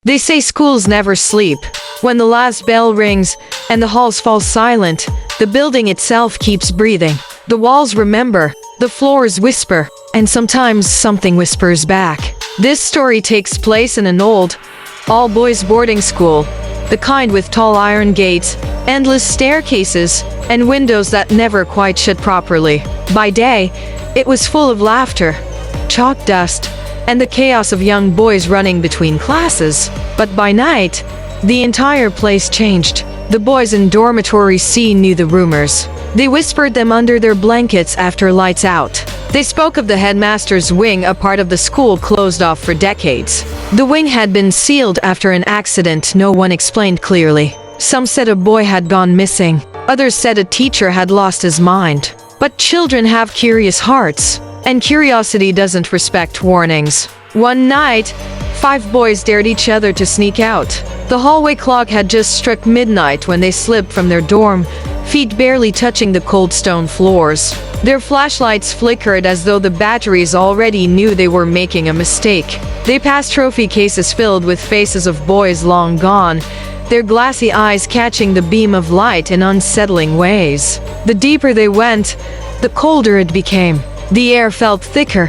They say schools never sleep. When the last bell rings and the halls fall silent, the building itself keeps breathing. The walls remember, the floors whisper, and sometimes something whispers back. This story takes place in an old, all-boys boarding school, the kind with tall iron gates, endless staircases, and windows that never quite shut properly. By day, it was full of laughter, chalk dust, and the chaos of young boys running between classes. But by night, the entire place changed. The boys in dormitory C knew the rumors. They whispered them under their blankets after lights out. They spoke of the headmaster's wing, a part of the school closed off for decades. The wing had been sealed after an accident no one explained clearly. Some said a boy had gone missing. Others said a teacher had lost his mind. But children have curious hearts, and curiosity doesn't respect warnings. One night, 5 boys dared each other to sneak out. The hallway clock had just struck midnight when they slipped from their dorm, feet barely touching the cold stone floors. Their flashlights flickered as though the batteries already knew they were making a mistake. They passed trophy cases filled with faces of boys long gone, their glassy eyes catching the beam of light in unsettling ways. The deeper they went, the colder it became. The air felt thicker,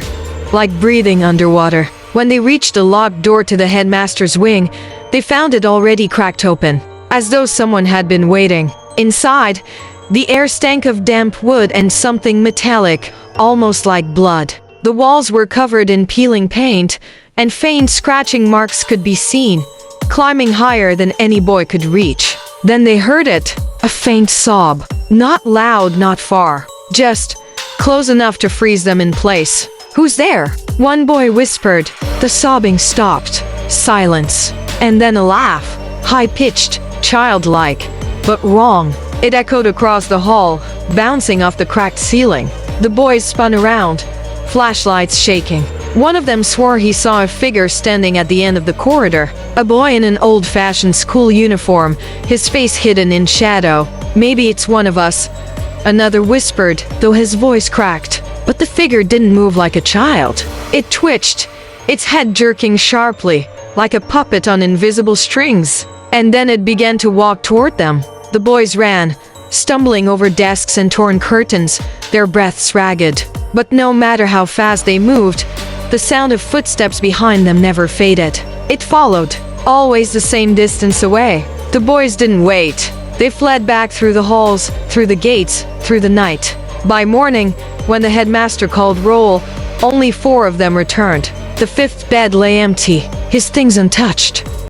like breathing underwater. When they reached the locked door to the headmaster's wing, they found it already cracked open, as though someone had been waiting. Inside, the air stank of damp wood and something metallic, almost like blood. The walls were covered in peeling paint, and faint scratching marks could be seen, climbing higher than any boy could reach. Then they heard it, a faint sob. Not loud, not far, just close enough to freeze them in place. "Who's there?" one boy whispered. The sobbing stopped. Silence. And then a laugh. High-pitched, childlike, but wrong. It echoed across the hall, bouncing off the cracked ceiling. The boys spun around, flashlights shaking. One of them swore he saw a figure standing at the end of the corridor. A boy in an old-fashioned school uniform, his face hidden in shadow. "Maybe it's one of us," another whispered, though his voice cracked. But the figure didn't move like a child. It twitched, its head jerking sharply, like a puppet on invisible strings. And then it began to walk toward them. The boys ran, stumbling over desks and torn curtains, their breaths ragged. But no matter how fast they moved, the sound of footsteps behind them never faded. It followed, always the same distance away. The boys didn't wait. They fled back through the halls, through the gates, through the night. By morning, when the headmaster called roll, only 4 of them returned. The 5th bed lay empty, his things untouched.